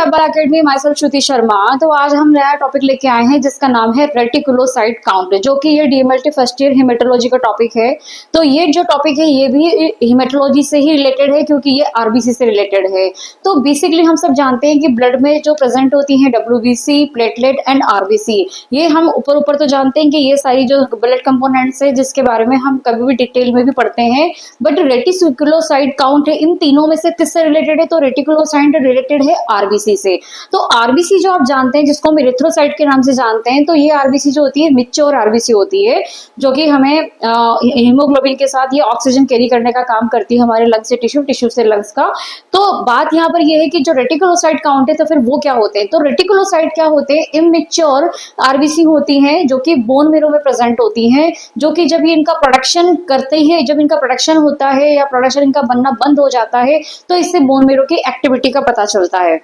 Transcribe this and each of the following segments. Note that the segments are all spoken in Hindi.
वेब एकेडमी, माई सेल्फ श्रुति शर्मा। तो आज हम नया टॉपिक लेके आए हैं जिसका नाम है रेटिकुलोसाइट काउंट, जो कि ये डीएमएलटी फर्स्ट ईयर हेमेटोलॉजी का टॉपिक है। तो ये जो टॉपिक है ये भी हेमेटोलॉजी से ही रिलेटेड है, क्योंकि ये आरबीसी से रिलेटेड है। तो बेसिकली हम सब जानते हैं कि ब्लड में जो प्रेजेंट होती है डब्ल्यूबीसी, प्लेटलेट एंड आरबीसी, ये हम ऊपर ऊपर तो जानते हैं कि ये सारी जो ब्लड कंपोनेंट्स है जिसके बारे में हम कभी भी डिटेल में भी पढ़ते हैं। बट रेटिकुलोसाइट काउंट है, इन तीनों में से किससे रिलेटेड है? तो रेटिकुलोसाइट रिलेटेड है आरबीसी से। तो आरबीसी जो आप जानते हैं, जिसको हम इरिथ्रोसाइट के नाम से जानते हैं, तो ये आरबीसी जो होती है मैच्योर आरबीसी होती है, जो कि हमें हीमोग्लोबिन के साथ ये ऑक्सीजन कैरी करने का काम करती है हमारे लंग्स से टिश्यू, टिश्यू से लंग्स का। तो बात यहाँ पर ये है कि जो रेटिकुलोसाइट काउंट है, तो फिर वो क्या होते हैं? तो रेटिकुलोसाइट क्या होते हैं? इमैच्योर आरबीसी होती हैं, जो कि बोन मेरो में प्रेजेंट होती हैं, जो कि जब ये इनका प्रोडक्शन करते हैं, जब इनका प्रोडक्शन होता है या प्रोडक्शन इनका बनना बंद हो जाता है, तो इससे बोन मेरो की एक्टिविटी का पता चलता है।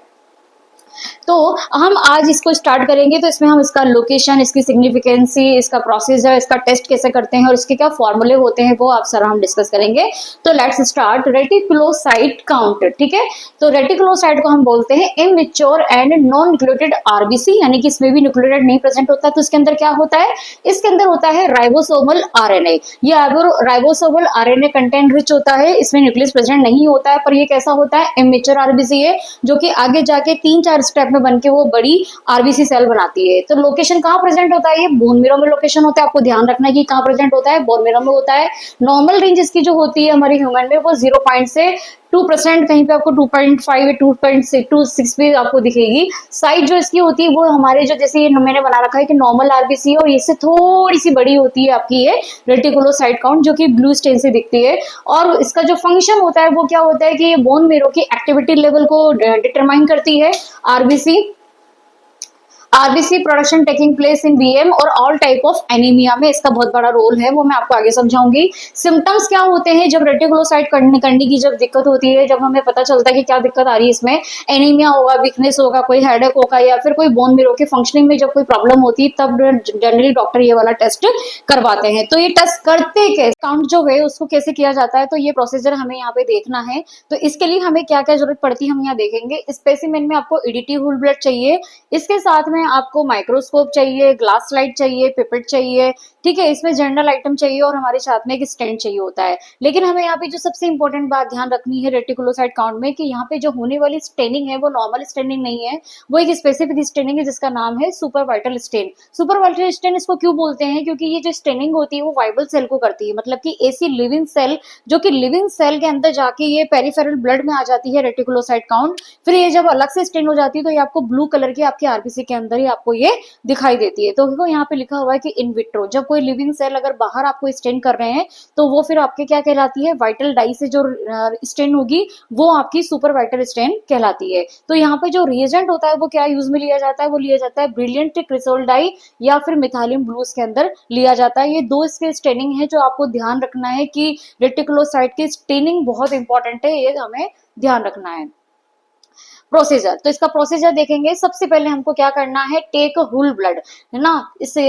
तो हम आज इसको स्टार्ट करेंगे। तो इसमें हम इसका लोकेशन, इसकी सिग्निफिकेंसी, इसका प्रोसीजर, इसका टेस्ट कैसे करते हैं और इसके क्या फॉर्मूले होते हैं, वो आप सर हम डिस्कस करेंगे। तो लेट्स स्टार्ट रेटिकुलोसाइट काउंट। ठीक है, तो रेटिकुलोसाइट को हम बोलते हैं immature and non nucleotide RBC, यानी कि इसमें भी न्यूक्लियोटाइड नहीं प्रेजेंट होता। तो इसके अंदर क्या होता है? इसके अंदर होता है राइबोसोमल आरएनए। ये राइबोसोमल आरएनए कंटेंट रिच होता है, इसमें न्यूक्लियस प्रेजेंट नहीं होता है। पर ये कैसा होता है? इमैच्योर आरबीसी है, जो कि आगे जाके 3-4 स्टेप में बनके वो बड़ी आरबीसी सेल बनाती है। तो लोकेशन कहाँ प्रेजेंट होता है? ये बोन मेरो में लोकेशन होता है। आपको ध्यान रखना है कि कहाँ प्रेजेंट होता है, बोन मेरो में होता है। नॉर्मल रेंज इसकी जो होती है हमारे ह्यूमन में, वो 0 से 2%, कहीं पे आपको 2.5 या 2.6 भी आपको दिखेगी। साइज जो इसकी होती है वो हमारे जो, जैसे ये मैंने बना रखा है कि नॉर्मल आरबीसी है, और इससे थोड़ी सी बड़ी होती है आपकी ये रेटिकुलोसाइट काउंट, जो कि ब्लू स्टेन से दिखती है। और इसका जो फंक्शन होता है वो क्या होता है कि ये बोन मेरो की एक्टिविटी लेवल को डिटरमाइन करती है। RBC production taking place in BM और ऑल टाइप ऑफ एनीमिया में इसका बहुत बड़ा रोल है, वो मैं आपको आगे समझाऊंगी। सिम्टम्स क्या होते हैं जब रेटिकुलोसाइट करने की जब दिक्कत होती है, जब हमें पता चलता है कि क्या दिक्कत आ रही है इसमें? एनीमिया होगा, वीकनेस होगा, कोई हेडेक होगा, या फिर कोई बोन मेरो के फंक्शनिंग में जब कोई प्रॉब्लम होती है, तब जनरली डॉक्टर ये वाला टेस्ट करवाते हैं। तो ये टेस्ट करते कैसे, काउंट जो है उसको कैसे किया जाता है, तो ये प्रोसीजर हमें यहाँ पे देखना है। तो इसके लिए हमें क्या क्या जरूरत पड़ती है हम यहाँ देखेंगे। स्पेसिमेन में आपको ईडीटी होल ब्लड चाहिए, इसके साथ में आपको माइक्रोस्कोप चाहिए, ग्लास स्लाइड चाहिए, पिपेट चाहिए। ठीक है, इसमें जनरल आइटम चाहिए और हमारे साथ में एक स्टेंट चाहिए होता है। लेकिन हमें यहाँ पे जो सबसे इंपॉर्टेंट बात ध्यान रखनी है रेटिकुलोसाइट काउंट में, कि यहाँ पे जो होने वाली स्टेनिंग है वो नॉर्मल स्टेनिंग नहीं है, वो एक स्पेसिफिक स्टेनिंग है जिसका नाम है super vital stain. Super vital stain इसको क्यों बोलते हैं? क्योंकि ये जो स्टेनिंग होती है वो वाइबल सेल को करती है, मतलब कि ऐसी लिविंग सेल जो कि लिविंग सेल के अंदर जाके ये पेरिफेरल ब्लड में आ जाती है रेटिकुलोसाइट काउंट। फिर ये जब अलग से स्टेन हो जाती है तो ये आपको ब्लू कलर की आपके आरबीसी के अंदर ही आपको ये दिखाई देती है। तो देखो यहाँ पे लिखा हुआ है कि इन विट्रो, जब कोई लिविंग सेल अगर बाहर आपको स्टेन कर रहे हैं तो वो फिर आपके क्या कहलाती है? वाइटल डाई से जो स्टेन होगी वो आपकी सुपर वाइटल स्टेन कहलाती है। तो यहाँ पे जो रिएजेंट होता है वो क्या यूज में लिया जाता है? वो लिया जाता है ब्रिलियंट क्रिसोल डाई या फिर मिथाइलिन ब्लूज के अंदर लिया जाता है। ये दो इसके स्टेनिंग है जो आपको ध्यान रखना है कि रेटिकुलोसाइट की स्टेनिंग बहुत इंपॉर्टेंट है, ये हमें ध्यान रखना है। प्रोसीजर, तो इसका प्रोसीजर देखेंगे। सबसे पहले हमको क्या करना है? टेक होल ब्लड, है ना। इससे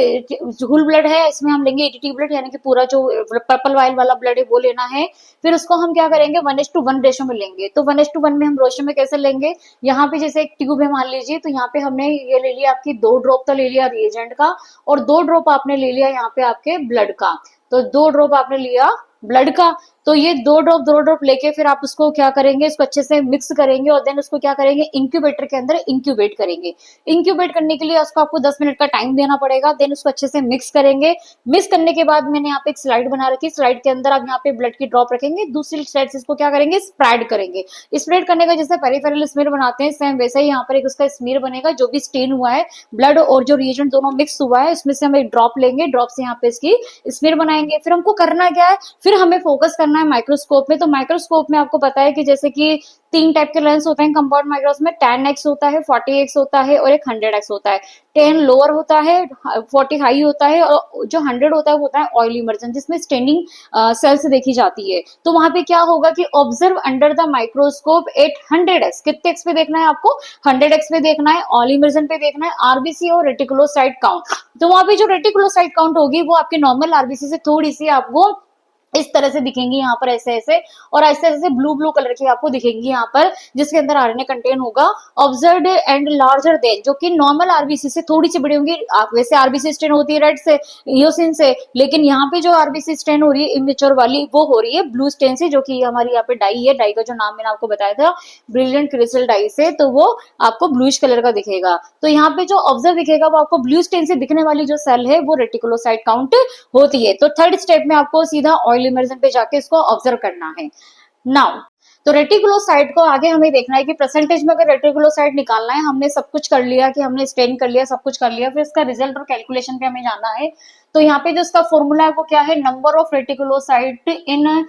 होल ब्लड है, इसमें हम लेंगे एटीटी ब्लड, यानी कि पूरा जो पर्पल वाइल वाला ब्लड है वो लेना है। फिर उसको हम क्या करेंगे? 1:1 रेशो में लेंगे। तो 1:1 में हम रेशो में कैसे लेंगे? यहाँ पे जैसे एक ट्यूब है मान लीजिए, तो यहाँ पे हमने ये ले लिया आपकी 2 ड्रॉप तो ले लिया रिएजेंट का, और 2 ड्रॉप आपने ले लिया यहाँ पे आपके ब्लड का। तो 2 ड्रॉप आपने लिया ब्लड का, तो ये 2 ड्रॉप लेके फिर आप उसको क्या करेंगे? इसको अच्छे से मिक्स करेंगे और देन उसको क्या करेंगे? इंक्यूबेटर के अंदर इंक्यूबेट करेंगे। इंक्यूबेट करने के लिए उसको आपको 10 मिनट का टाइम देना पड़ेगा। देन उसको अच्छे से मिक्स करेंगे। मिक्स करने के बाद मैंने यहाँ पे एक स्लाइड बना रखी, स्लाइड के अंदर आप यहाँ पे ब्लड की ड्रॉप रखेंगे, दूसरी साइड से इसको क्या करेंगे? स्प्रेड करेंगे। स्प्रेड करने का जैसे पेरिफेरल स्मीयर बनाते हैं, सेम वैसे ही यहाँ पर एक उसका स्मीयर बनेगा। जो भी स्टेन हुआ है, ब्लड और जो रिएजेंट दोनों मिक्स हुआ है, उसमें से हम एक ड्रॉप लेंगे, ड्रॉप से यहाँ पे इसकी स्मीयर बनाएंगे। फिर हमको करना क्या है? फिर हमें फोकस करना है माइक्रोस्कोप में। तो माइक्रोस्कोप में आपको पता है कि जैसे कि 3 टाइप के लेंस होते हैं कंपाउंड माइक्रोस्कोप में, 10x होता है, 40x होता है और एक 100x होता है। 10 लोअर होता है, 40 हाई होता है, और जो 100 होता है वो होता है ऑयल इमर्जन, जिसमें स्टेनिंग सेल्स देखी जाती है। तो वहां पे क्या होगा कि observe under the microscope at 100x। कितने x पे देखना है आपको? 100x पे देखना है, ऑयल इमर्जन पे देखना है, आरबीसी और रेटिकुलोसाइट काउंट। तो वहां पे जो रेटिकुलोसाइट काउंट होगी वो आपके नॉर्मल आरबीसी से थोड़ी सी आपको इस तरह से दिखेंगी यहाँ पर ऐसे ऐसे, और ऐसे ऐसे ब्लू ब्लू कलर की आपको दिखेंगी यहाँ पर, जिसके अंदर आरएनए कंटेन होगा। ऑब्जर्व्ड एंड लार्जर देन, जो कि नॉर्मल आरबीसी से थोड़ी सी बड़ी होंगी। आप वैसे आरबीसी स्ट्रेन होती है रेड से, इयोसिन से, लेकिन यहाँ पे जो आरबीसी स्ट्रेन हो रही है इमेच्योर वाली, वो हो रही है ब्लू स्टेन से, जो कि हमारी यहाँ पे डाई है। डाई का जो नाम मैंने आपको बताया था ब्रिलियंट क्रिस्टल डाई से, तो वो आपको ब्लूइश कलर का दिखेगा। तो यहाँ पे जो ऑब्जर्व दिखेगा वो आपको ब्लू स्टेन से दिखने वाली जो सेल है वो रेटिकुलोसाइट काउंट होती है। तो थर्ड स्टेप में आपको सीधा ऑयल इमर्जन पे जाके इसको ऑब्जर्व करना है। नाउ तो रेटिकुलोसाइट को आगे हमें देखना है कि परसेंटेज में अगर रेटिकुलोसाइट निकालना है, हमने सब कुछ कर लिया कि हमने स्टेन कर लिया, सब कुछ कर लिया, फिर इसका रिजल्ट और कैलकुलेशन पे हमें जाना है। तो यहाँ पे जो इसका फॉर्मूला है वो क्या है, number of reticulocyte in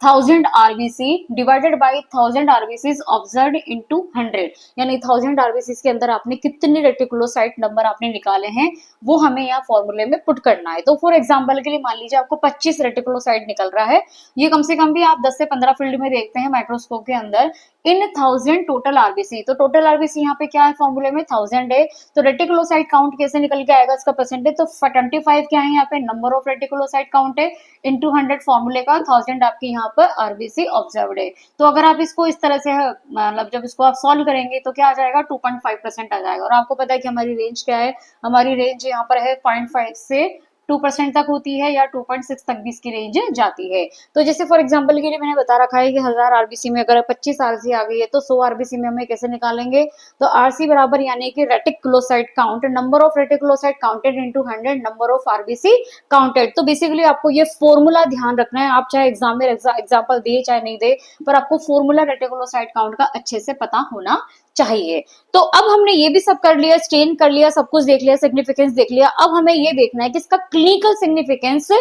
1000 RBC divided by 1000 RBCs observed into 100, यानी 1000 RBCs के अंदर आपने कितने रेटिकुलोसाइट नंबर आपने निकाले हैं वो हमें यहाँ फॉर्मूले में पुट करना है। तो फॉर एग्जांपल के लिए मान लीजिए आपको 25 रेटिकुलोसाइट निकल रहा है, ये कम से कम भी आप 10 से 15 फील्ड में देखते हैं माइक्रोस्कोप के अंदर, इन 1000 टोटल आरबीसी। तो टोटल आरबीसी यहाँ पे क्या है फॉर्मूले में 1000 है, तो रेटिकुलोसाइट काउंट कैसे निकल के आएगा इसका परसेंटेज, तो 25 क्या है यहाँ पे नंबर ऑफ रेटिकुलोसाइट काउंट है, इनटू 100 फॉर्मूले का 1000 आपके यहाँ पर आरबीसी ऑब्जर्व्ड है। तो अगर आप इसको इस तरह से मतलब जब इसको आप सॉल्व करेंगे तो क्या आ जाएगा 2.5% आ जाएगा। और आपको पता है कि हमारी रेंज क्या है, हमारी रेंज यहाँ पर है 0.5 से 2% तक होती है, या 2.6 तक भी इसकी रेंज जाती है। तो जैसे फॉर एग्जांपल के लिए मैंने बता रखा है कि 1000 आरबीसी में अगर 25 आरसी आ गई है तो 100 आरबीसी में हमें कैसे निकालेंगे, तो आरसी बराबर यानी कि reticulocyte count, number of reticulocyte counted into 100 number of RBC counted. तो बेसिकली आपको ये फॉर्मूला ध्यान रखना है, आप चाहे एग्जाम में एग्जाम्पल दे चाहे नहीं दे, पर आपको फॉर्मूला रेटिकुलोसाइट काउंट का अच्छे से पता होना चाहिए। तो अब हमने ये भी सब कर लिया, स्टेन कर लिया, सब कुछ देख लिया, सिग्निफिकेंस देख लिया। अब हमें ये देखना है कि इसका क्लिनिकल सिग्निफिकेंस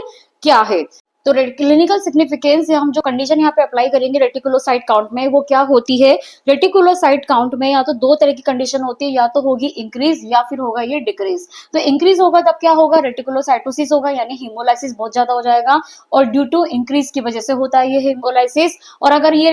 क्या है। तो क्लिनिकल सिग्निफिकेंस हम जो कंडीशन यहाँ पे अप्लाई करेंगे रेटिकुलोसाइट काउंट में वो क्या होती है, रेटिकुलोसाइट काउंट में या तो दो तरह की कंडीशन होती है, या तो होगी इंक्रीज या फिर होगा ये डिक्रीज। तो इंक्रीज होगा तब क्या होगा, रेटिकुलोसाइटोसिस होगा, यानी हीमोलाइसिस बहुत ज्यादा हो जाएगा, और ड्यू टू इंक्रीज की वजह से होता है ये हीमोलाइसिस। और अगर ये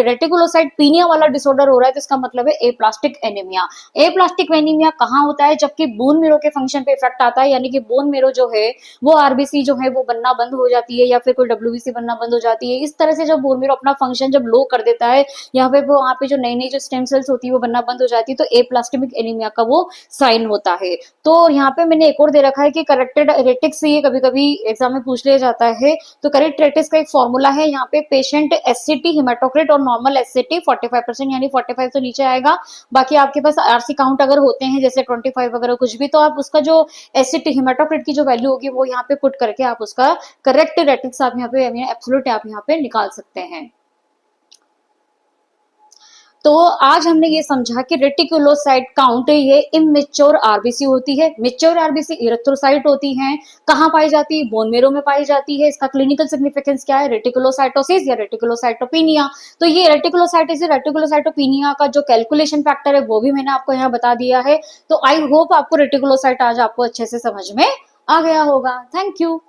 रेटिकुलोसाइटोपिनिया वाला डिसऑर्डर हो रहा है तो इसका मतलब है एप्लास्टिक एनीमिया। एप्लास्टिक एनीमिया कहाँ होता है, जबकि बोन मेरो के फंक्शन पे इफेक्ट आता है, यानी कि बोन मेरो जो है वो आरबीसी जो है वो बनना बंद हो जाती है, या फिर कोई डब्ल्यूबीसी बनना बंद हो जाती है। इस तरह से जब बोन मेरो अपना फंक्शन जब लो कर देता है, यहाँ पे वो वहां पे जो नई नई जो स्टेम सेल्स होती है वो बनना बंद हो जाती है, तो एप्लास्टिक एनीमिया का वो साइन होता है। तो यहाँ पे मैंने एक और दे रखा है कि करेक्टेड रेटिक्स से ये कभी कभी एग्जाम में पूछ लिया जाता है। तो करेक्ट रेटिक्स का एक फॉर्मूला है, यहाँ पे पेशेंट एससीटी हिमेटोक्रिट और नॉर्मल एससीटी 45%, यानी 45 तो नीचे आएगा। बाकी आपके पास आरसी काउंट अगर होते हैं जैसे 25 वगैरह कुछ भी, तो आप उसका जो एससीटी हिमेटोक्रिट की जो वैल्यू होगी वो यहाँ पे पुट करके आप उसका करेक्ट रेटिक्स आप यहाँ पे एब्सोल्यूट आप यहाँ पे निकाल सकते हैं। तो आज हमने ये समझा कि रेटिकुलोसाइट काउंट ये इमेच्योर आरबीसी होती है। मेच्योर आरबीसी इरिथ्रोसाइट होती हैं, कहाँ पाई जाती है, बोन मेरो में पाई जाती है। इसका क्लिनिकल सिग्निफिकेंस क्या है, रेटिकुलोसाइटोसिस या रेटिकुलोसाइटोपिनिया। तो ये रेटिकुलोसाइटिस रेटिकुलोसाइटोपिनिया का जो कैलकुलेशन फैक्टर है वो भी मैंने आपको यहाँ बता दिया है। तो आई होप आपको रेटिकुलोसाइट आज आपको अच्छे से समझ में आ गया होगा। Thank you.